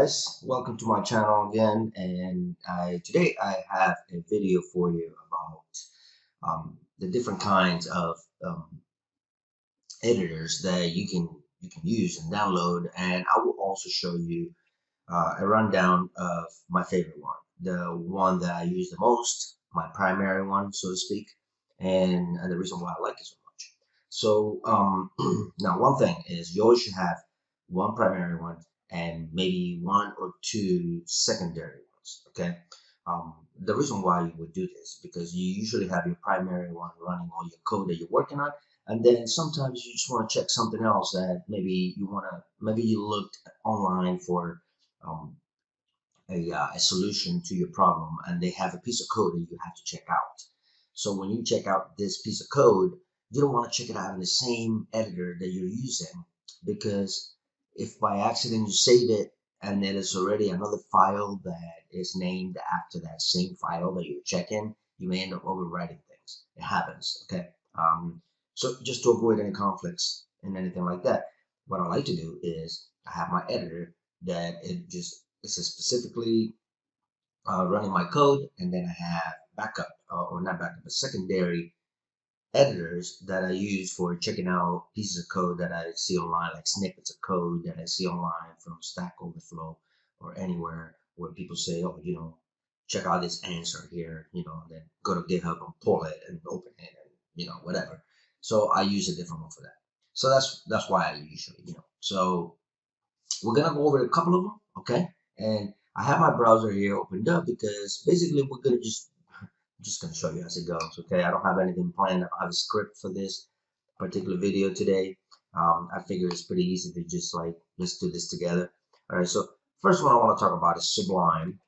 guys, welcome to my channel again, and today I have a video for you about the different kinds of editors that you can use and download, and I will also show you a rundown of my favorite one, the one that I use the most, my primary one, so to speak, and the reason why I like it so much. So now one thing is you always should have one primary one and maybe one or two secondary ones. Okay. The reason why you would do this is because you usually have your primary one running all your code that you're working on, and then sometimes you just want to check something else that maybe you looked online for um, a solution to your problem, and they have a piece of code that you have to check out. So when you check out this piece of code, you don't want to check it out in the same editor that you're using, because if by accident you save it and there is already another file that is named after that same file that you're checking, you may end up overwriting things. It happens, okay? So just to avoid any conflicts and anything like that, what I like to do is I have my editor that this is specifically running my code, and then I have backup, or not backup, but secondary editors that I use for checking out pieces of code that I see online, like snippets of code that I see online from Stack Overflow or anywhere where people say, oh, check out this answer here, then go to GitHub and pull it and open it and, whatever. So I use a different one for that. So that's why I usually, So we're gonna go over a couple of them, okay? And I have my browser here opened up because basically we're gonna just gonna show you as it goes, okay? I don't have anything planned. I don't have a script for this particular video today. I figure it's pretty easy to just like let's do this together. All right. So first one I want to talk about is Sublime.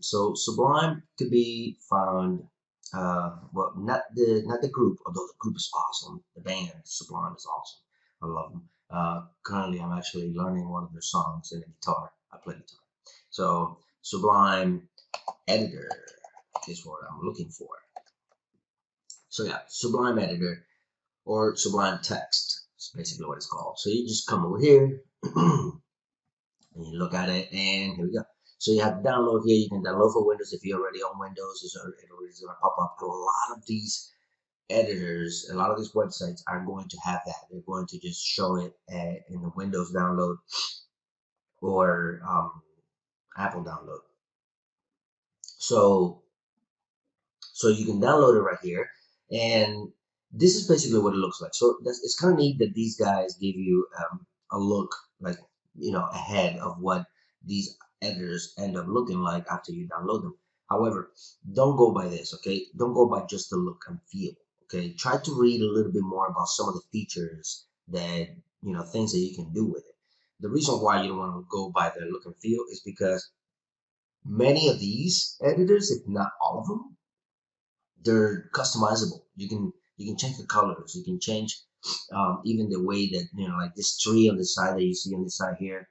So Sublime could be found. Well, not the group, although the group is awesome. The band Sublime is awesome. I love them. Currently, I'm actually learning one of their songs in the guitar. I play guitar. So Sublime Editor is what I'm looking for. So yeah, Sublime Editor or Sublime Text is basically what it's called. So you just come over here and you look at it, and here we go. So you have download here. You can download for Windows if you're already on Windows. It's going to pop up. A lot of these editors, a lot of these websites are going to have that. They're going to just show it in the Windows download or Apple download. So you can download it right here, and this is basically what it looks like. So it's kind of neat that these guys give you a look, like, ahead of what these editors end up looking like after you download them. However, don't go by this, okay? Don't go by just the look and feel, okay? Try to read a little bit more about some of the features that, things that you can do with it. The reason why you don't want to go by the look and feel is because many of these editors, if not all of them, they're customizable. You can change the colors. You can change even the way that, like this tree on the side that you see on the side here.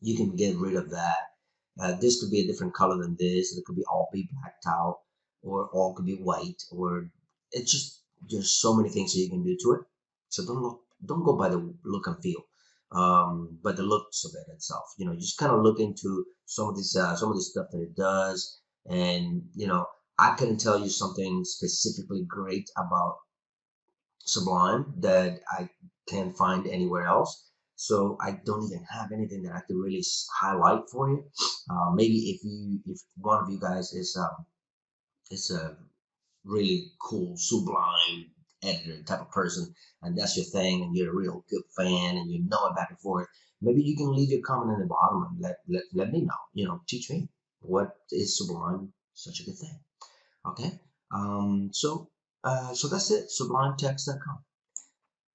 You can get rid of that. This could be a different color than this. It could be all be blacked out, or all could be white, or it's just there's so many things that you can do to it. So don't go by the look and feel, but the looks of it itself. Just kind of look into some of this stuff that it does, and I couldn't tell you something specifically great about Sublime that I can't find anywhere else. So I don't even have anything that I could really highlight for you. Maybe if one of you guys is a really cool Sublime editor type of person, and that's your thing, and you're a real good fan, and you know it back and forth, maybe you can leave your comment in the bottom and let me know. Teach me what is Sublime such a good thing. Okay. So that's it. SublimeText.com.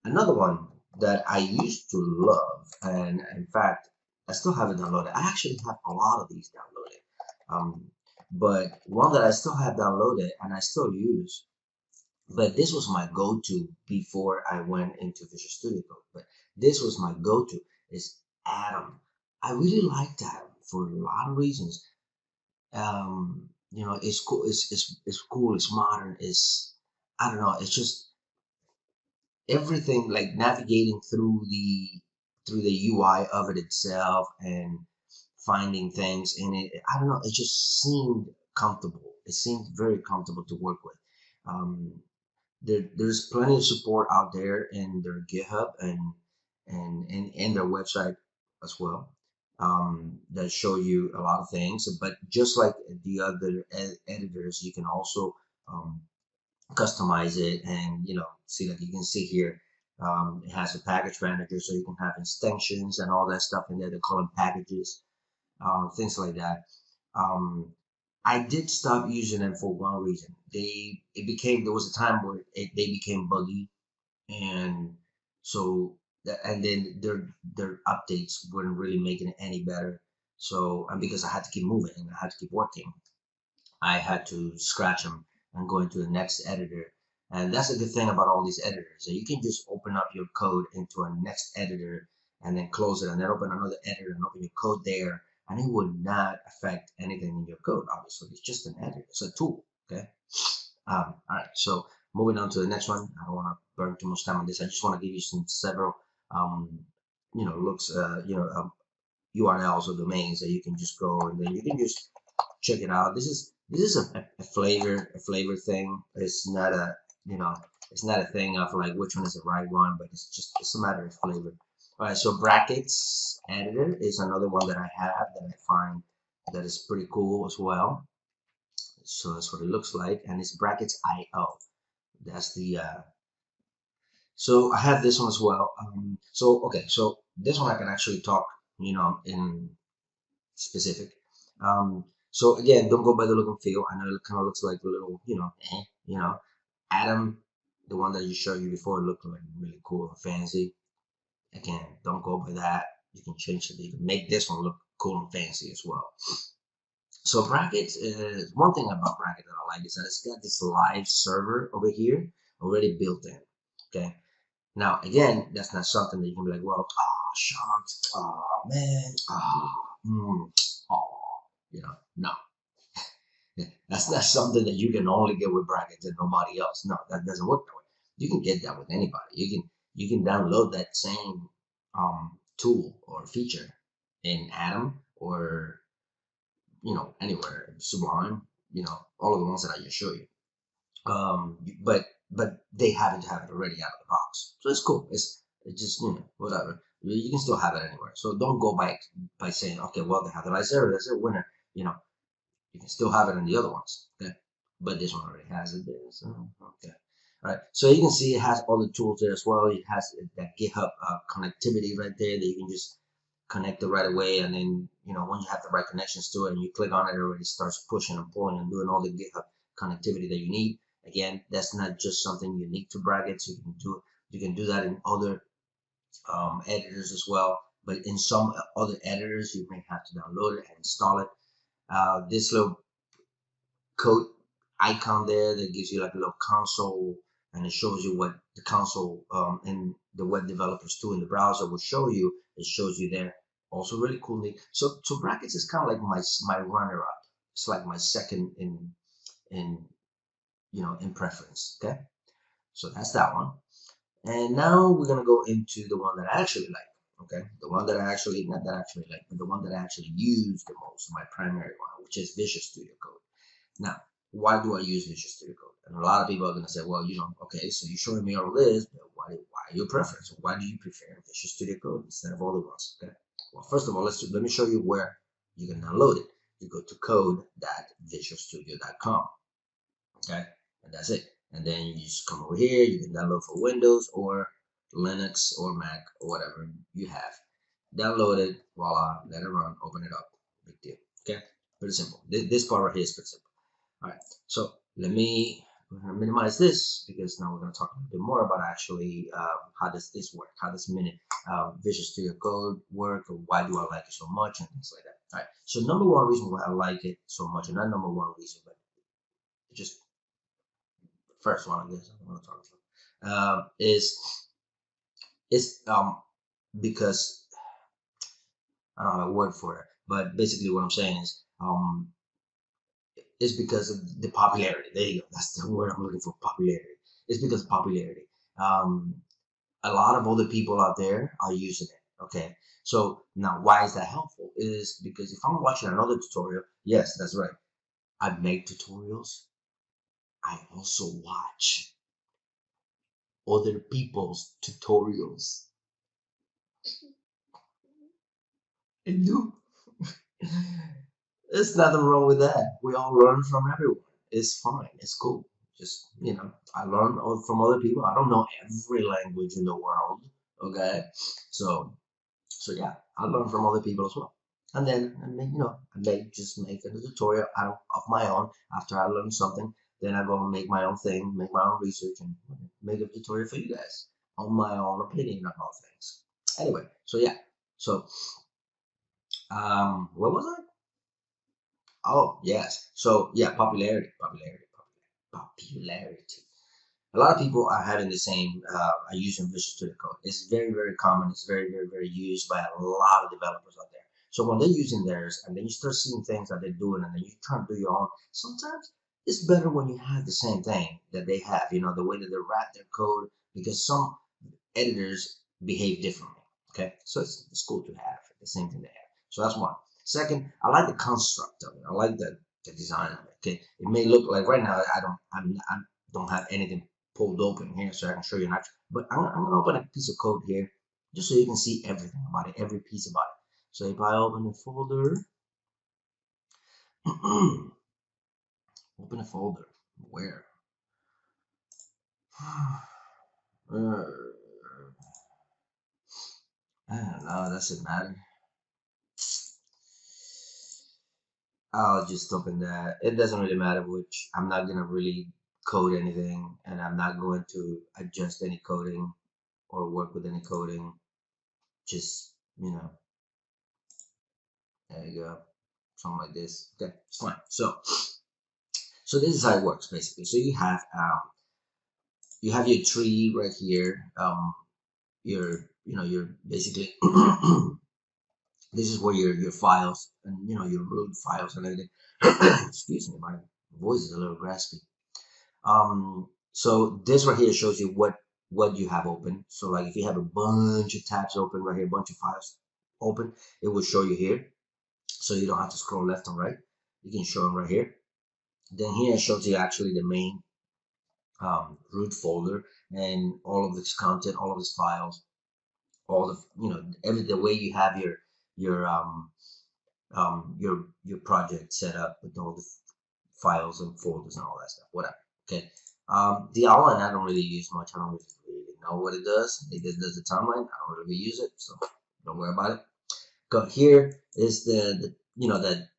Another one that I used to love, and in fact, I still have it downloaded. I actually have a lot of these downloaded. But one that I still have downloaded and I still use, but this was my go-to before I went into Visual Studio Code. But this was my go-to is Atom. I really like Atom for a lot of reasons. It's cool. It's cool. It's modern. I don't know. It's just everything, like navigating through the UI of it itself, and finding things in it. I don't know, it just seemed comfortable. It seemed very comfortable to work with. Um, there's plenty of support out there in their GitHub and their website as well, that show you a lot of things. But just like the other editors, you can also customize it, and see, like you can see here, it has a package manager, so you can have extensions and all that stuff in there. They call them packages, things like that. Um, I did stop using them for one reason. There was a time where they became buggy, and so and then their updates weren't really making it any better. So, and because I had to keep moving and I had to keep working, I had to scratch them and go into the next editor. And that's a good thing about all these editors, that you can just open up your code into a next editor and then close it, and then open another editor and open your code there, and it would not affect anything in your code. Obviously, it's just an editor, it's a tool. Okay. All right, so moving on to the next one. I don't want to burn too much time on this. I just want to give you several looks, URLs or domains that you can just go, and then you can just check it out. This is a flavor thing. It's not a it's not a thing of like which one is the right one, but it's a matter of flavor. All right, so brackets editor is another one that I have that I find that is pretty cool as well. So that's what it looks like, and it's brackets IO. That's the so I have this one as well. So okay, so this one I can actually talk in specific. So again, don't go by the look and feel. I know it kind of looks like a little, Atom, the one that you showed you before, looked like really cool and fancy. Again, don't go by that. You can change it. You can make this one look cool and fancy as well. So brackets, one thing about bracket that I like is that it's got this live server over here already built in. Okay. Now again, that's not something that you can be like, well, shucks, man, no. That's not something that you can only get with brackets and nobody else. No, that doesn't work that way. You can get that with anybody. You can download that same tool or feature in Atom or anywhere, Sublime, all of the ones that I just showed you. But they happen to have it already out of the box, so it's cool. It's just whatever. You can still have it anywhere. So don't go by saying, okay, well, they have the live server, that's a winner. You can still have it in the other ones. Okay, but this one already has it there. So okay. All right, so you can see it has all the tools there as well. It has that GitHub connectivity right there that you can just connect it right away, and then when you have the right connections to it and you click on it, it already starts pushing and pulling and doing all the GitHub connectivity that you need. Again, that's not just something unique to brackets. You can do that in other editors as well, but in some other editors you may have to download it and install it. This little code icon there that gives you like a little console, and it shows you what the console and the web developers do in the browser will show you. It shows you there. Also really cool. So brackets is kind of like my runner up. It's like my second in in preference. Okay, so that's that one. And now we're gonna go into the one that I actually like. Okay, the one that I actually not that I actually like, but the one that I actually use the most, my primary one, which is Visual Studio Code. Now, why do I use Visual Studio Code? And a lot of people are gonna say, well, okay, so you're showing me all this, but why your preference? Why do you prefer Visual Studio Code instead of other ones? Okay. Well, first of all, let me show you where you can download it. You go to code.visualstudio.com. Okay, and that's it. And then you just come over here. You can download for Windows or Linux or Mac or whatever you have. Download it, voila, let it run, open it up. Big deal. Okay, pretty simple. This part right here is pretty simple. All right, so we're gonna minimize this because now we're gonna talk a little bit more about actually how does this work? How does Visual Studio Code work, or why do I like it so much, and things like that. All right, so number one reason why I like it so much, and not number one reason, but just first one, I guess I want to talk about is because I don't have a word for it, but basically what I'm saying is it's because of the popularity. There you go. That's the word I'm looking for. Popularity. It's because of popularity. A lot of other people out there are using it. Okay, so now why is that helpful? Is because if I'm watching another tutorial, yes, that's right. I make tutorials. I also watch other people's tutorials. I do. There's nothing wrong with that. We all learn from everyone. It's fine. It's cool. Just, I learn from other people. I don't know every language in the world. Okay. So yeah, I learn from other people as well. And then, I may just make a tutorial out of my own after I learn something. Then I go and make my own thing, make my own research, and make a tutorial for you guys on my own opinion about things. Anyway, so yeah. So, where was I? Oh, yes. So yeah, popularity. A lot of people are having the same, are using Visual Studio Code. It's very, very common. It's very, very, very used by a lot of developers out there. So when they're using theirs and then you start seeing things that they're doing and then you try to do your own, sometimes it's better when you have the same thing that they have, the way that they write their code, because some editors behave differently. Okay, so it's cool to have the same thing they have. So that's one. Second, I like the construct of it. I like the design of it. Okay, it may look like right now I don't have anything pulled open here, so I can show you an action. But I'm gonna open a piece of code here just so you can see everything about it, every piece about it. So if I open a folder, open a folder, where? uh, I don't know. Does it matter? I'll just open that. It doesn't really matter which. I'm not gonna really code anything, and I'm not going to adjust any coding or work with any coding. Just, there you go, something like this. Okay, it's fine. So this is how it works basically. So you have your tree right here. You're basically this is where your files and your root files and everything. Excuse me, my voice is a little raspy. So this right here shows you what you have open. So like if you have a bunch of tabs open right here, a bunch of files open, it will show you here. So you don't have to scroll left and right. You can show them right here. Then here it shows you actually the main root folder and all of its content, all of its files, all the the way you have your your project set up with all the files and folders and all that stuff, whatever. Okay. The outline I don't really use much. I don't really know what it does. It does the timeline. I don't really use it, so don't worry about it. Go here is the that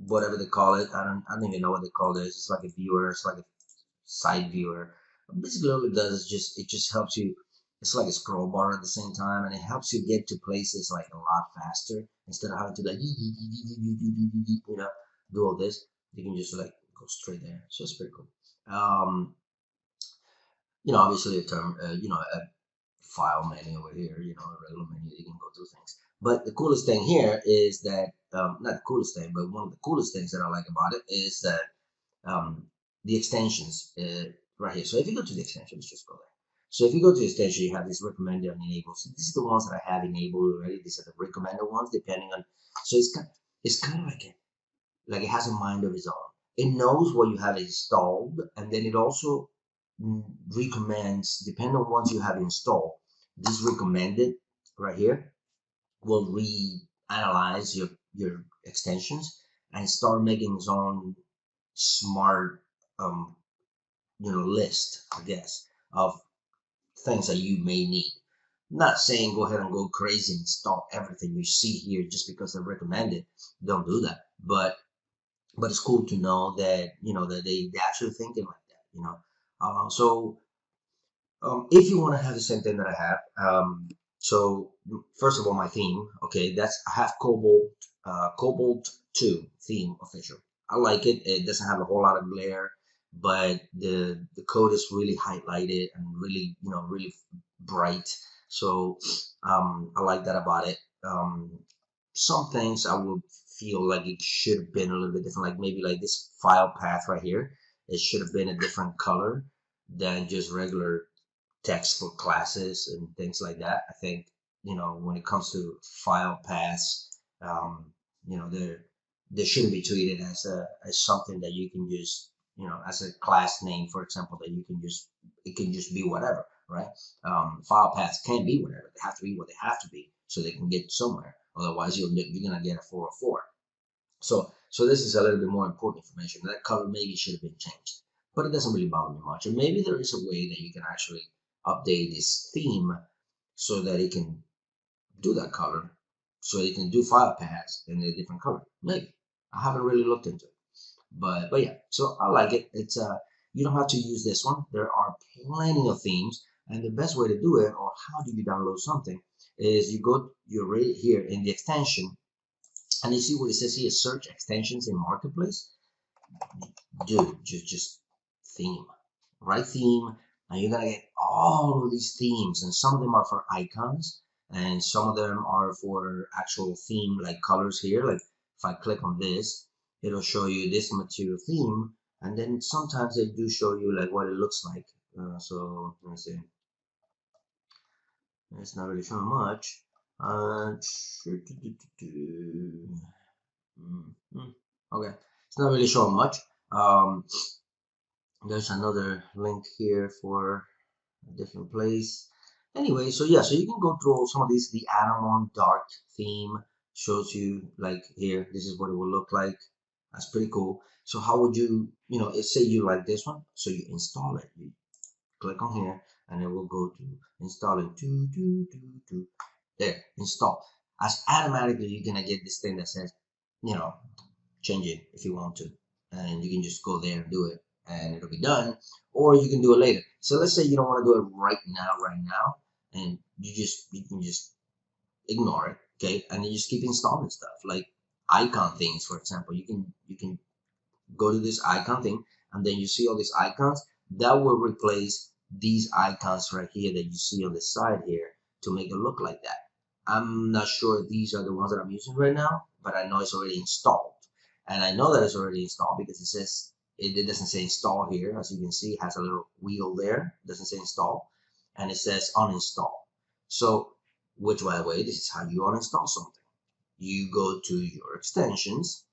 whatever they call it. I don't even know what they call this. It's like a viewer. It's like a side viewer. Basically, all it does is it just helps you. It's like a scroll bar at the same time, and it helps you get to places like a lot faster instead of having to like do all this. You can just like go straight there. So it's pretty cool. Obviously a term, a file menu over here, a regular menu, you can go through things. But the coolest thing here is that, not the coolest thing, but one of the coolest things that I like about it is that the extensions right here. So if you go to the extension, let's just go there. So if you go to the extension, you have this recommended and enabled. So these are the ones that I have enabled already. These are the recommended ones, depending on. So it's kind of like it has a mind of its own. It knows what you have installed, and then it also recommends, depending on what you have installed. This recommended right here will reanalyze your extensions and start making its own smart list, I guess, of things that you may need. I'm not saying go ahead and go crazy and install everything you see here just because they recommend it. Don't do that. But it's cool to know that that they actually thinking like that. So if you want to have the same thing that I have, so first of all, my theme, okay, that's I have Cobalt 2 theme official. I like it. It doesn't have a whole lot of glare, but the code is really highlighted and really really bright. So I like that about it. Some things I would feel like it should have been a little bit different, like maybe like this file path right here. It should have been a different color than just regular text for classes and things like that. I think when it comes to file paths, they shouldn't be treated as something that you can just, as a class name, for example, that you can just, it can just be whatever, right? File paths can't be whatever. They have to be what they have to be so they can get somewhere. Otherwise, you're gonna get a 404. So this is a little bit more important information. That color maybe should have been changed, but it doesn't really bother me much. And maybe there is a way that you can actually update this theme so that it can do that color, so you can do file paths in a different color. Maybe. I haven't really looked into it, but yeah. So I like it. It's you don't have to use this one. There are plenty of themes, and the best way to do it, or how do you download something, is you're right here in the extension, and you see what it says here: search extensions in marketplace. Dude, just theme, right? Theme, and you're gonna get all of these themes, and some of them are for icons, and some of them are for actual theme, like colors here. Like if I click on this, it'll show you this material theme, and then sometimes they do show you like what it looks like. So let me see. It's not really showing much. Okay, it's not really showing much. There's another link here for a different place. Anyway, so yeah, so you can go through some of these. The add-on dark theme shows you like here, this is what it will look like. That's pretty cool. So how would you, say you like this one, so you install it. You click on here, and it will go to install it. There, install. As automatically, you're gonna get this thing that says, change it if you want to, and you can just go there and do it, and it'll be done. Or you can do it later. So let's say you don't want to do it right now, and you can just ignore it, okay? And you just keep installing stuff like icon things, for example. You can go to this icon thing, and then you see all these icons that will replace these icons right here that you see on the side here to make it look like that. I'm not sure if these are the ones that I'm using right now, but I know it's already installed. And I know that it's already installed because it says, it doesn't say install here. As you can see, it has a little wheel there. It doesn't say install. And it says uninstall. So, which, by the way, this is how you uninstall something. You go to your extensions,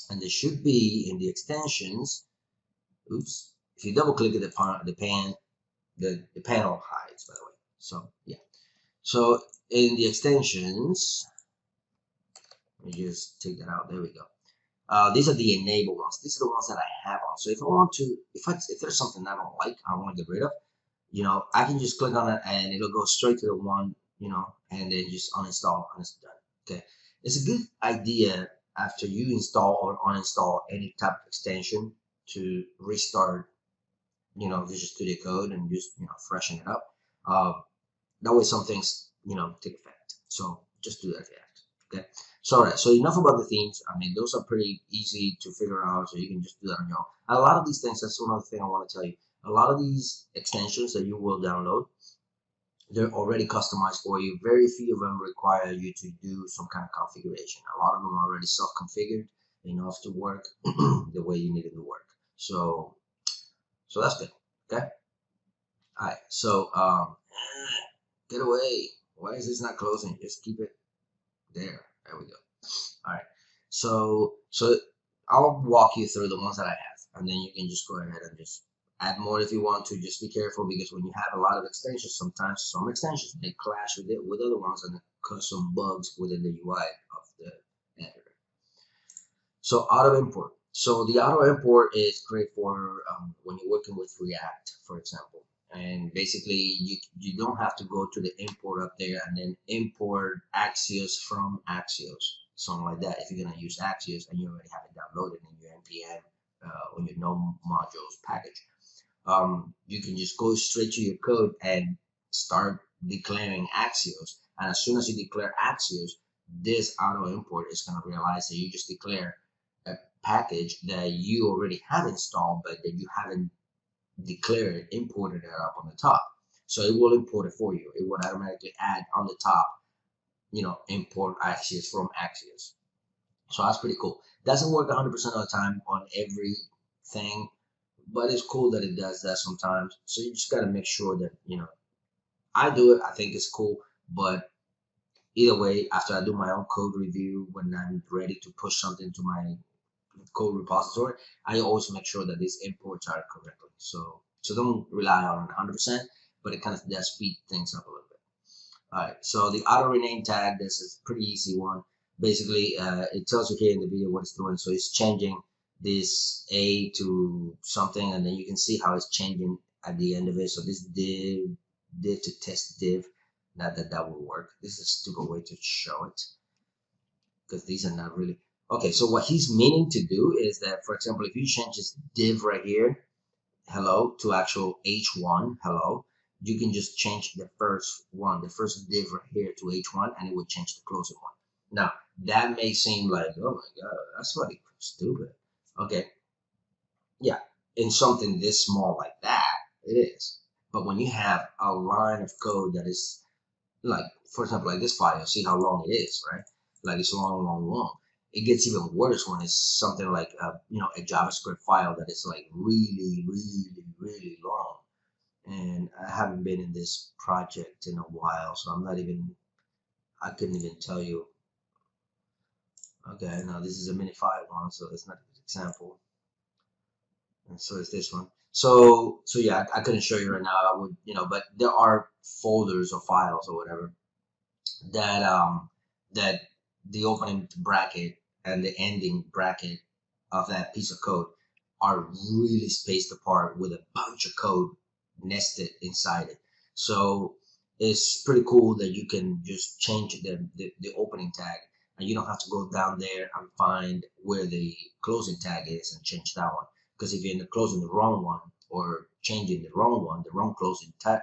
and there should be in the extensions, oops, if you double click at the panel hides, by the way. So, yeah. So, in the extensions, let me just take that out. There we go. These are the enable ones. These are the ones that I have on. So if I want to, if there's something I don't like, I want to get rid of, I can just click on it and it'll go straight to the one, and then just uninstall and it's done. Okay. It's a good idea after you install or uninstall any type of extension to restart, just To Decode and just, freshen it up. That way some things, take effect. So just do that if you have to. Okay. So, all right, so enough about the themes. I mean, those are pretty easy to figure out, so you can just do that on your own. And a lot of these things, that's one other thing I want to tell you. A lot of these extensions that you will download, they're already customized for you. Very few of them require you to do some kind of configuration. A lot of them are already self-configured enough to work the way you need it to work. So that's good. Okay. All right. So get away. Why is this not closing? Just keep it there. There we go. All right. So I'll walk you through the ones that I have, and then you can just go ahead and just add more if you want to. Just be careful, because when you have a lot of extensions, sometimes some extensions may clash with other ones and cause some bugs within the UI of the editor. So auto import. So the auto import is great for when you're working with React, for example. And basically, you don't have to go to the import up there and then import Axios from Axios, something like that. If you're going to use Axios and you already have it downloaded in your npm on your no modules package, you can just go straight to your code and start declaring Axios. And as soon as you declare Axios, this auto import is going to realize that you just declare a package that you already have installed, but that you haven't declared, imported it up on the top. So it will import it for you. It will automatically add on the top, import Axios from Axios. So that's pretty cool. Doesn't work 100% of the time on everything, but it's cool that it does that sometimes. So you just got to make sure that, I do it. I think it's cool, but either way, after I do my own code review, when I'm ready to push something to my code repository, I always make sure that these imports are correctly. So don't rely on it 100%, but it kind of does speed things up a little bit. All right, so the auto rename tag, this is a pretty easy one. Basically, it tells you here in the video what it's doing. So it's changing this A to something, and then you can see how it's changing at the end of it. So this div to test div, not that that will work. This is a stupid way to show it because these are not really. Okay, so what he's meaning to do is that, for example, if you change this div right here, hello, to actual h1, hello, you can just change the first one, the first div right here to h1, and it would change the closing one. Now, that may seem like, oh my God, that's like stupid. Okay, yeah, in something this small like that, it is. But when you have a line of code that is like, for example, like this file, see how long it is, right? Like it's long, long, long. It gets even worse when it's something like a JavaScript file that is like really, really, really long. And I haven't been in this project in a while, so I couldn't even tell you. Okay, now this is a minify one, so it's not a good example. And so is this one. So yeah, I couldn't show you right now. I would, but there are folders or files or whatever that that the opening bracket and the ending bracket of that piece of code are really spaced apart with a bunch of code nested inside it. So it's pretty cool that you can just change the opening tag, and you don't have to go down there and find where the closing tag is and change that one. Because if you end up closing the wrong one or changing the wrong one, the wrong closing tag,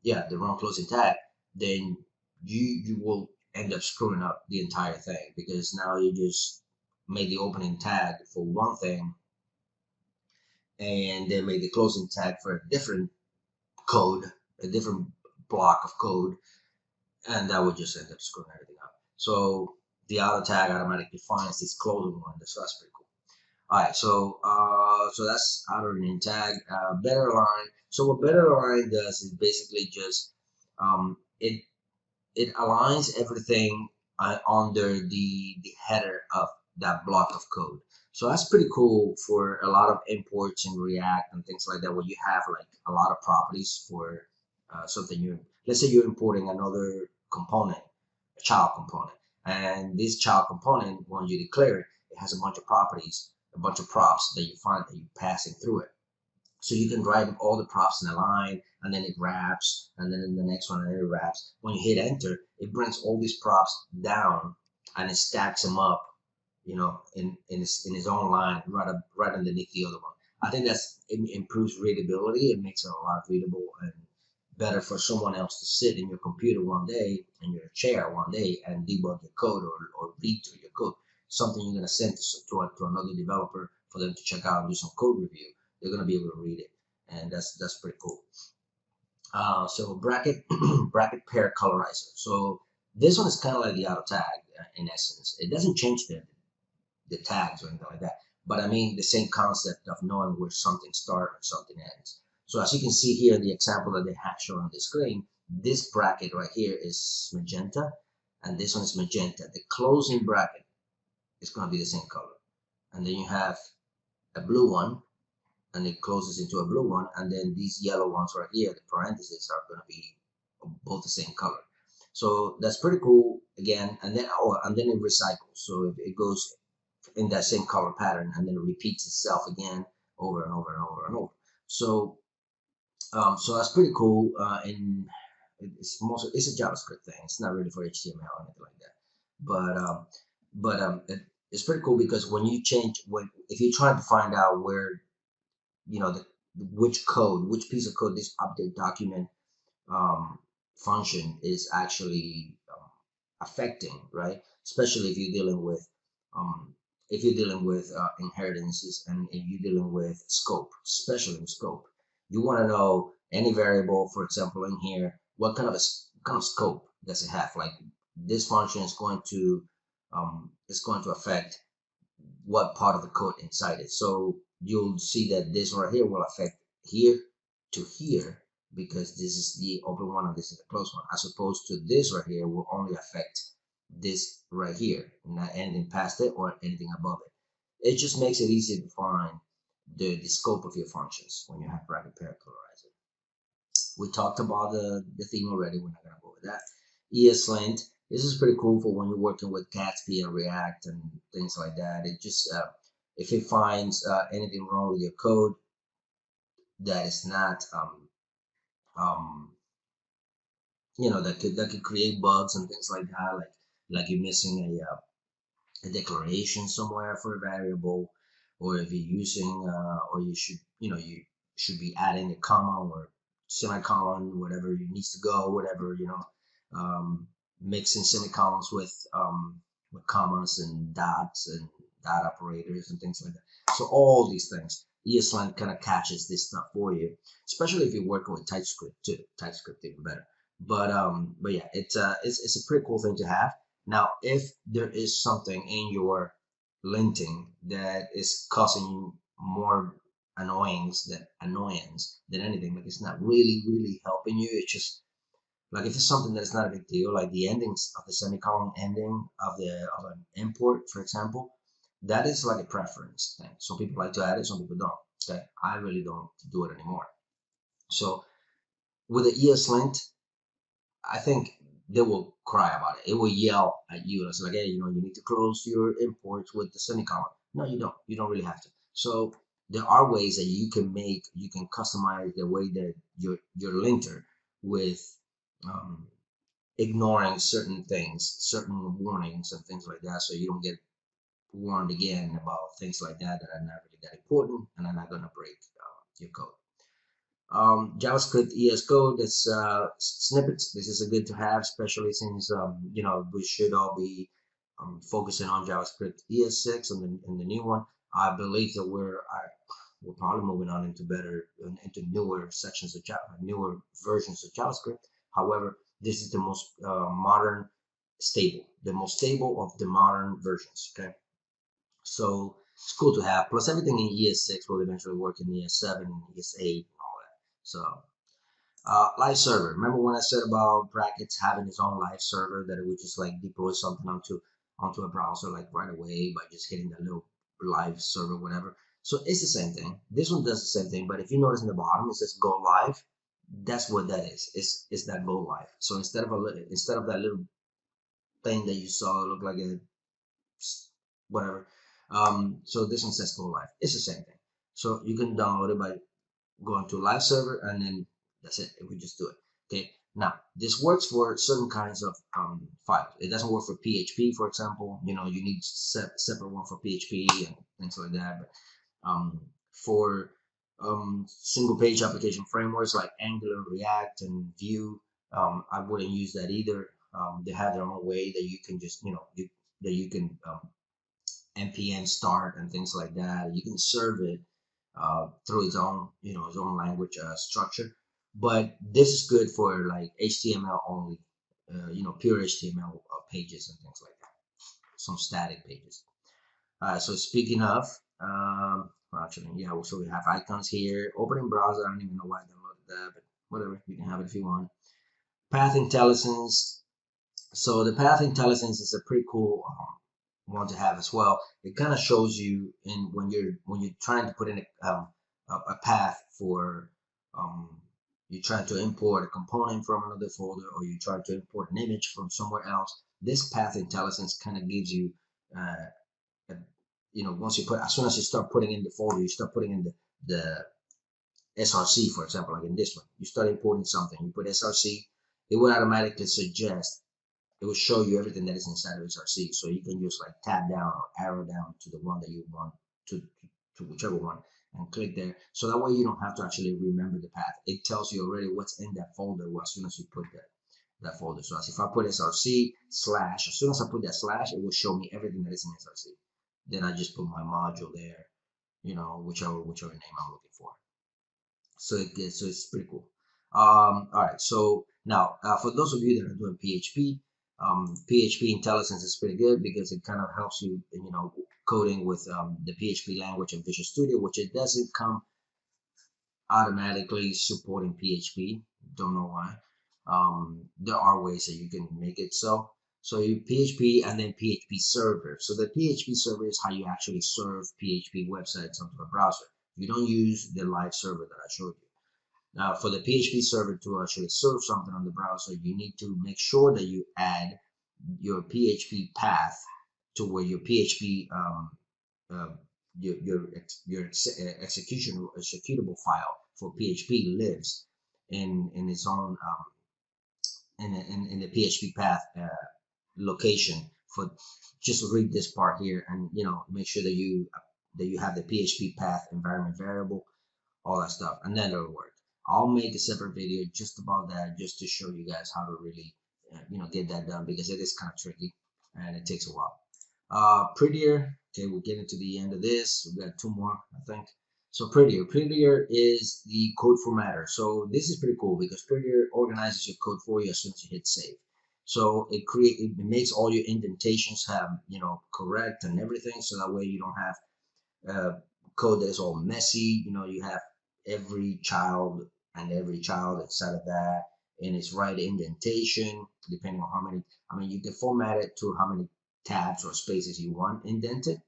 yeah, the wrong closing tag, then you will end up screwing up the entire thing, because now you just made the opening tag for one thing and then made the closing tag for a different code, a different block of code, and that would just end up screwing everything up. So the auto tag automatically finds this closing one, so that's pretty cool. All right, so that's outer rename tag. Better align. So what better align does is basically just it aligns everything under the header of that block of code. So that's pretty cool for a lot of imports in React and things like that, where you have like a lot of properties for something you. Let's say you're importing another component, a child component, and this child component, when you declare it, it has a bunch of properties, a bunch of props that you find that you're passing through it. So you can drive all the props in a line, and then it wraps, and then in the next one, and it wraps. When you hit enter, it brings all these props down, and it stacks them up, in his own line, right underneath the other one. I think it improves readability. It makes it a lot readable and better for someone else to sit in your computer one day, in your chair one day, and debug your code or read through your code. Something you're going to send to another developer for them to check out and do some code review. They're going to be able to read it, and that's pretty cool. So bracket pair colorizer. So this one is kind of like the auto tag in essence. It doesn't change the tags or anything like that, but I mean the same concept of knowing where something starts and something ends. So as you can see here in the example that they have shown on the screen, this bracket right here is magenta, and this one is magenta. The closing bracket is going to be the same color, and then you have a blue one, and it closes into a blue one, and then these yellow ones right here, the parentheses, are going to be both the same color. So that's pretty cool again. And then it recycles, so it goes in that same color pattern, and then it repeats itself again over and over and over and over. So so that's pretty cool. And it's a JavaScript thing. It's not really for HTML or anything like that. But it's pretty cool, because when you change, if you're trying to find out where which piece of code this update document function is actually affecting, right? Especially if you're dealing with inheritances, and if you're dealing with scope, especially in scope, you want to know any variable, for example, in here, what kind of scope does it have? Like this function is going to affect what part of the code inside it. So you'll see that this right here will affect here to here, because this is the open one and this is the closed one, as opposed to this right here will only affect this right here, not anything past it or anything above it. It just makes it easier to find the scope of your functions when you have BracketColorizer. We talked about the theme already. We're not going to go over that. ESLint. This is pretty cool for when you're working with Gatsby and React and things like that. It just, if it finds anything wrong with your code that is not, that could create bugs and things like that, like you're missing a declaration somewhere for a variable, or if you're using, or you should be adding a comma or semicolon, whatever it needs to go, whatever, mixing semicolons with commas and dots and dot operators and things like that. So all these things, ESLint kind of catches this stuff for you, especially if you're working with TypeScript too. TypeScript even better. But yeah, it's a pretty cool thing to have. Now, if there is something in your linting that is causing you more annoyance than anything, like it's not really helping you, it's just like if it's something that is not a big deal, like the endings of the semicolon ending of an import, for example, that is like a preference thing. Some people like to add it, some people don't. Okay, I really don't do it anymore. So with the ESLint, I think they will cry about it. It will yell at you. It's like, hey, you need to close your imports with the semicolon. No, you don't. You don't really have to. So there are ways that you can customize the way that your linter with ignoring certain things, certain warnings and things like that, so you don't get warned again about things like that are not really that important and are not going to break your code. JavaScript ES Code, that's snippets. This is a good to have, especially since we should all be focusing on JavaScript ES6 and the new one. I believe that we're probably moving on into newer sections of newer versions of JavaScript. However, this is the most the most stable of the modern versions. Okay, so it's cool to have. Plus, everything in ES6 will eventually work in ES7 and ES8 and all that. So, live server. Remember when I said about Brackets having its own live server, that it would just like deploy something onto a browser like right away by just hitting the little live server, whatever. So it's the same thing. This one does the same thing, but if you notice in the bottom it says go live, that's what that is. It's that go live. So instead of that little thing that you saw, it looked like a whatever. So this one says go live. It's the same thing. So you can download it by going to live server, and then that's it. We just do it. Okay. Now this works for certain kinds of files. It doesn't work for PHP, for example. You need separate one for PHP and things like that. But for single page application frameworks like Angular, React, and Vue, I wouldn't use that either. They have their own way that you can just that you can npm start and things like that. You can serve it through its own language structure. But this is good for like HTML only, pure HTML pages and things like that. Some static pages. So speaking of, actually, yeah, so we have icons here. Opening browser, I don't even know why I downloaded that, but whatever, you can have it if you want. Path intelligence. So the path intelligence is a pretty cool one to have as well. It kind of shows you when you're trying to put in a path for you're trying to import a component from another folder, or you're trying to import an image from somewhere else. This path intelligence kind of gives you as soon as you start putting in the folder, you start putting in the src, for example, like in this one, you start importing something, you put src, it will automatically suggest, it will show you everything that is inside of src. So you can just like tab down or arrow down to the one that you want, to whichever one, and click there. So that way you don't have to actually remember the path. It tells you already what's in that folder as soon as you put that folder. So as if I put src slash, as soon as I put that slash, it will show me everything that is in src. Then I just put my module there, whichever name I'm looking for. So it's pretty cool. All right. So now for those of you that are doing PHP, PHP intelligence is pretty good because it kind of helps you, coding with the PHP language and Visual Studio, which it doesn't come automatically supporting PHP. Don't know why. There are ways that you can make it so. So you PHP and then PHP server. So the PHP server is how you actually serve PHP websites onto a browser. You don't use the live server that I showed you. Now, for the PHP server to actually serve something on the browser, you need to make sure that you add your PHP path to where your PHP uh, executable file for PHP lives in its own in the PHP path location. For just read this part here, and make sure that you have the PHP path environment variable, all that stuff, and then it'll work. I'll make a separate video just about that, just to show you guys how to really get that done, because it is kind of tricky and it takes a while. Prettier. Okay, we're getting to the end of this. We've got two more, I think. So Prettier is the code formatter. So this is pretty cool because Prettier organizes your code for you as soon as you hit save. So it makes all your indentations have correct and everything, so that way you don't have code that is all messy. You have every child inside of that in its right indentation, depending on how many. I mean, you can format it to how many tabs or spaces you want indented.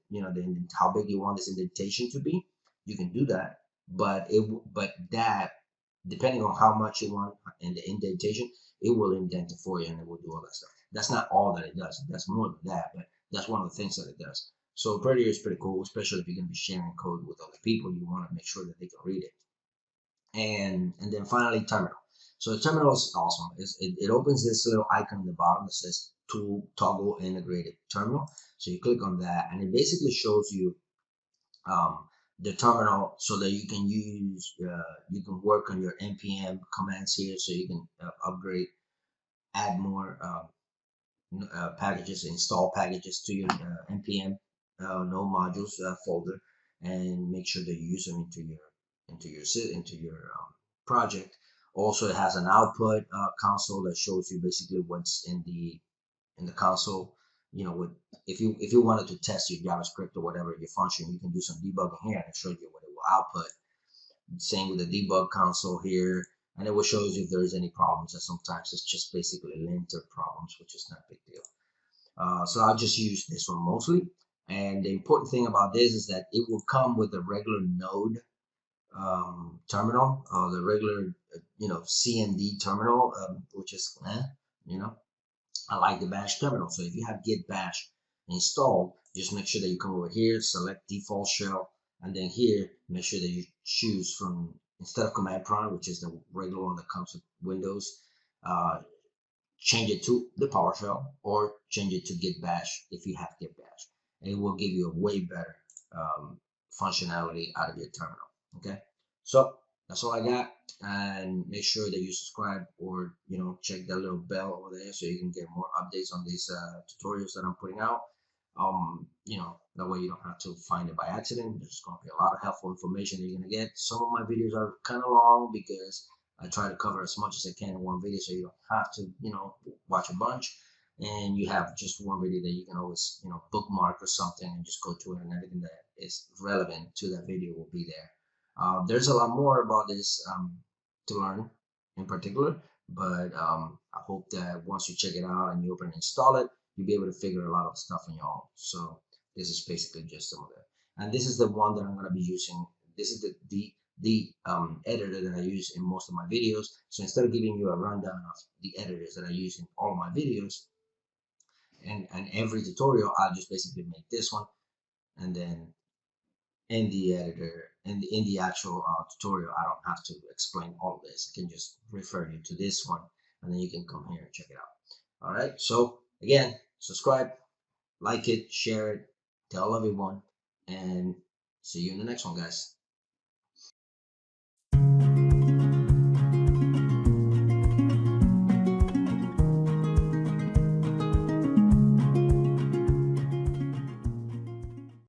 How big you want this indentation to be. You can do that, but that, depending on how much you want in the indentation, it will indent it for you and it will do all that stuff. That's not all that it does. That's more than that, but that's one of the things that it does. So Prettier is pretty cool, especially if you're going to be sharing code with other people. You want to make sure that they can read it. And then finally, Terminal. So Terminal is awesome. It opens this little icon in the bottom that says Tool Toggle Integrated Terminal. So you click on that, and it basically shows you the terminal so that you can you can work on your npm commands here, so you can upgrade, add more packages, install packages to your npm node modules folder, and make sure that you use them into your project. Also, it has an output console that shows you basically what's in the console. With if you wanted to test your JavaScript or whatever your function, you can do some debugging here and it shows you what it will output. Same with the debug console here, and it will show you if there's any problems. And sometimes it's just basically linter problems, which is not a big deal. So I'll just use this one mostly. And the important thing about this is that it will come with a regular node terminal, the regular CMD terminal, which is I like the bash terminal. So if you have git bash installed, just make sure that you come over here, select default shell, and then here make sure that you choose from, instead of command prompt, which is the regular one that comes with Windows, change it to the PowerShell, or change it to git bash if you have git bash. And it will give you a way better functionality out of your terminal. Okay, so that's all I got, and make sure that you subscribe, or check that little bell over there so you can get more updates on these tutorials that I'm putting out. That way you don't have to find it by accident. There's going to be a lot of helpful information that you're going to get. Some of my videos are kind of long because I try to cover as much as I can in one video, so you don't have to watch a bunch, and you have just one video that you can always bookmark or something and just go to it, and everything that is relevant to that video will be there. There's a lot more about this to learn in particular, but I hope that once you check it out and you open and install it, you'll be able to figure a lot of stuff on your own. So this is basically just some of it. And this is the one that I'm going to be using. This is the editor that I use in most of my videos. So instead of giving you a rundown of the editors that I use in all of my videos and every tutorial, I'll just basically make this one, and then in the editor, in the actual tutorial, I don't have to explain all of this. I can just refer you to this one, and then you can come here and check it out. All right, so again, subscribe, like it, share it, tell everyone, and see you in the next one, guys.